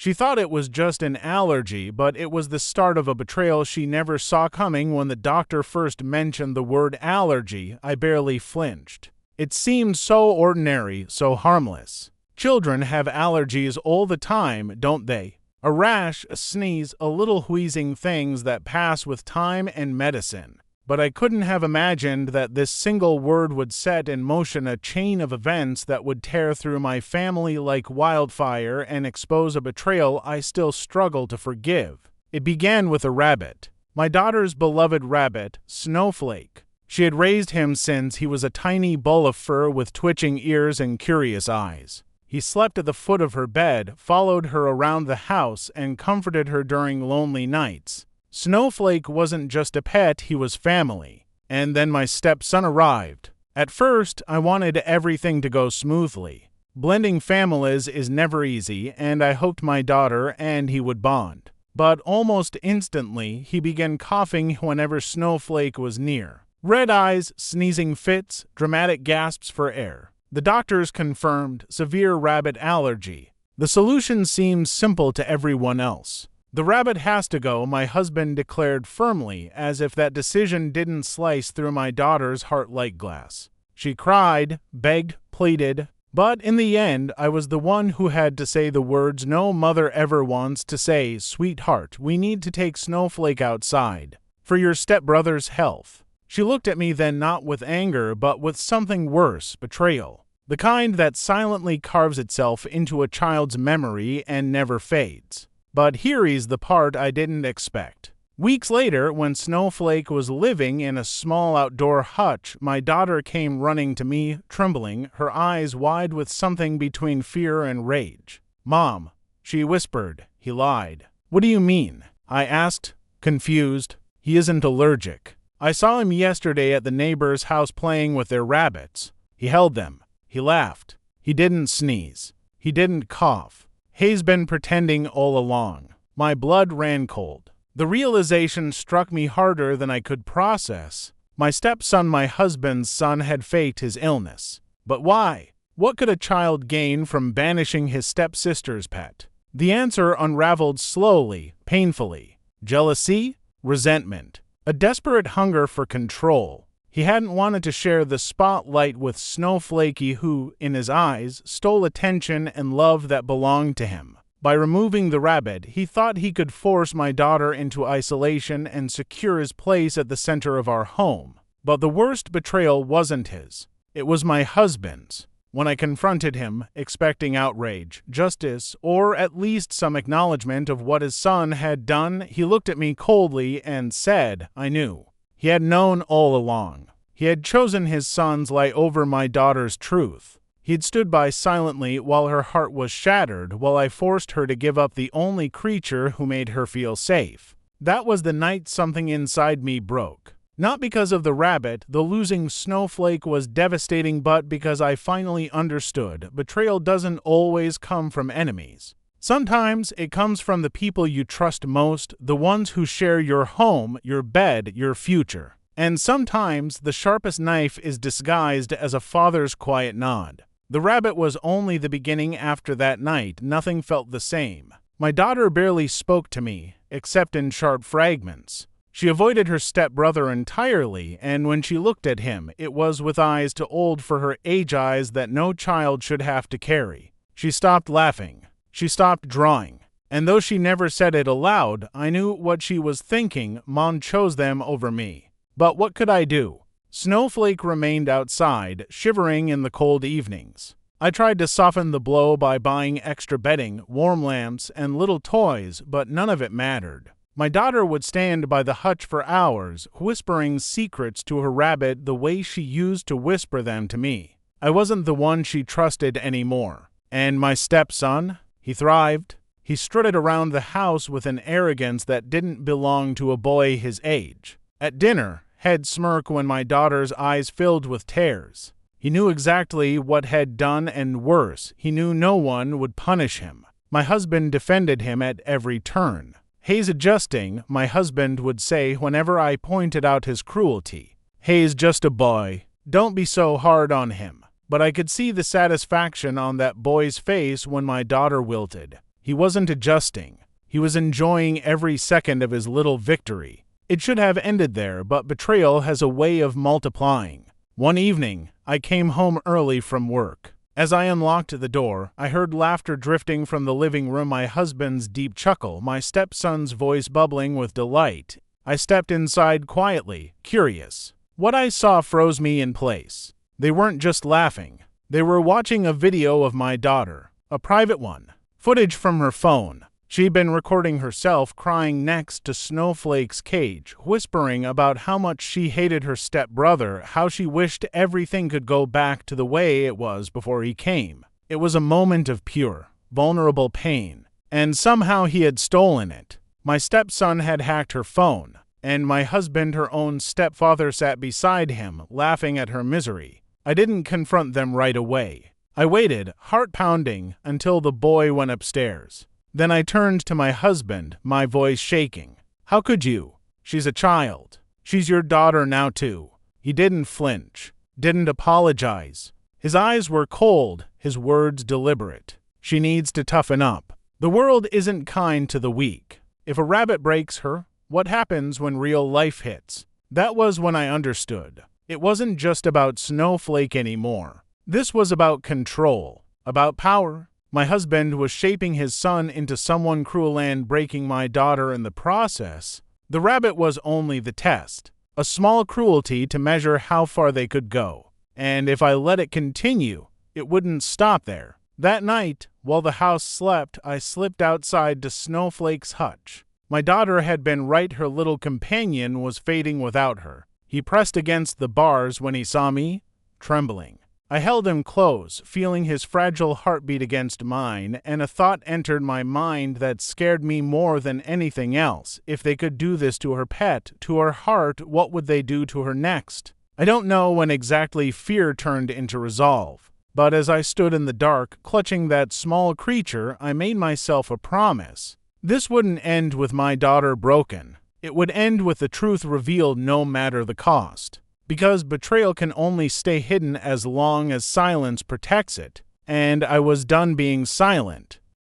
She thought it was just an allergy, but it was the start of a betrayal she never saw coming. When the doctor first mentioned the word allergy, I barely flinched. It seemed so ordinary, so harmless. Children have allergies all the time, don't they? A rash, a sneeze, a little wheezing, things that pass with time and medicine. But I couldn't have imagined that this single word would set in motion a chain of events that would tear through my family like wildfire and expose a betrayal I still struggle to forgive. It began with a rabbit. My daughter's beloved rabbit, Snowflake. She had raised him since he was a tiny ball of fur with twitching ears and curious eyes. He slept at the foot of her bed, followed her around the house, and comforted her during lonely nights. Snowflake wasn't just a pet, he was family. And then my stepson arrived. At first, I wanted everything to go smoothly. Blending families is never easy, and I hoped my daughter and he would bond. But almost instantly, he began coughing whenever Snowflake was near. Red eyes, sneezing fits, dramatic gasps for air. The doctors confirmed severe rabbit allergy. The solution seemed simple to everyone else. The rabbit has to go, my husband declared firmly, as if that decision didn't slice through my daughter's heart like glass. She cried, begged, pleaded, but in the end, I was the one who had to say the words no mother ever wants to say, "Sweetheart, we need to take Snowflake outside. For your stepbrother's health." She looked at me then not with anger, but with something worse, betrayal. The kind that silently carves itself into a child's memory and never fades. But here is the part I didn't expect. Weeks later, when Snowflake was living in a small outdoor hutch, my daughter came running to me, trembling, her eyes wide with something between fear and rage. "Mom," she whispered. "He lied." "What do you mean?" I asked, confused. "He isn't allergic. I saw him yesterday at the neighbor's house playing with their rabbits. He held them. He laughed. He didn't sneeze. He didn't cough. He's been pretending all along." My blood ran cold. The realization struck me harder than I could process. My stepson, my husband's son, had faked his illness. But why? What could a child gain from banishing his stepsister's pet? The answer unraveled slowly, painfully. Jealousy? Resentment. A desperate hunger for control. He hadn't wanted to share the spotlight with Snowflakey, who, in his eyes, stole attention and love that belonged to him. By removing the rabbit, he thought he could force my daughter into isolation and secure his place at the center of our home. But the worst betrayal wasn't his. It was my husband's. When I confronted him, expecting outrage, justice, or at least some acknowledgement of what his son had done, he looked at me coldly and said, "I knew." He had known all along. He had chosen his son's lie over my daughter's truth. He had stood by silently while her heart was shattered, while I forced her to give up the only creature who made her feel safe. That was the night something inside me broke. Not because of the rabbit, the losing Snowflake was devastating, but because I finally understood betrayal doesn't always come from enemies. Sometimes it comes from the people you trust most, the ones who share your home, your bed, your future. And sometimes the sharpest knife is disguised as a father's quiet nod. The rabbit was only the beginning. After that night, nothing felt the same. My daughter barely spoke to me, except in sharp fragments. She avoided her stepbrother entirely, and when she looked at him, it was with eyes too old for her age, eyes that no child should have to carry. She stopped laughing. She stopped drawing. And though she never said it aloud, I knew what she was thinking. Mom chose them over me. But what could I do? Snowflake remained outside, shivering in the cold evenings. I tried to soften the blow by buying extra bedding, warm lamps, and little toys, but none of it mattered. My daughter would stand by the hutch for hours, whispering secrets to her rabbit the way she used to whisper them to me. I wasn't the one she trusted anymore. And my stepson? He thrived. He strutted around the house with an arrogance that didn't belong to a boy his age. At dinner, head smirk when my daughter's eyes filled with tears. He knew exactly what had done, and worse, he knew no one would punish him. My husband defended him at every turn. "He's adjusting," my husband would say whenever I pointed out his cruelty. "He's just a boy. Don't be so hard on him." But I could see the satisfaction on that boy's face when my daughter wilted. He wasn't adjusting. He was enjoying every second of his little victory. It should have ended there, but betrayal has a way of multiplying. One evening, I came home early from work. As I unlocked the door, I heard laughter drifting from the living room, my husband's deep chuckle, my stepson's voice bubbling with delight. I stepped inside quietly, curious. What I saw froze me in place. They weren't just laughing. They were watching a video of my daughter, a private one, footage from her phone. She'd been recording herself crying next to Snowflake's cage, whispering about how much she hated her stepbrother, how she wished everything could go back to the way it was before he came. It was a moment of pure, vulnerable pain, and somehow he had stolen it. My stepson had hacked her phone, and my husband, her own stepfather, sat beside him, laughing at her misery. I didn't confront them right away. I waited, heart pounding, until the boy went upstairs. Then I turned to my husband, my voice shaking. How could you? She's a child. She's your daughter now too. He didn't flinch, didn't apologize. His eyes were cold, his words deliberate. She needs to toughen up. The world isn't kind to the weak. If a rabbit breaks her, what happens when real life hits? That was when I understood. It wasn't just about Snowflake anymore. This was about control, about power. My husband was shaping his son into someone cruel and breaking my daughter in the process. The rabbit was only the test, a small cruelty to measure how far they could go. And if I let it continue, it wouldn't stop there. That night, while the house slept, I slipped outside to Snowflake's hutch. My daughter had been right, her little companion was fading without her. He pressed against the bars when he saw me, trembling. I held him close, feeling his fragile heartbeat against mine, and a thought entered my mind that scared me more than anything else. If they could do this to her pet, to her heart, what would they do to her next? I don't know when exactly fear turned into resolve, but as I stood in the dark, clutching that small creature, I made myself a promise. This wouldn't end with my daughter broken. It would end with the truth revealed, no matter the cost. Because betrayal can only stay hidden as long as silence protects it, and I was done being silent.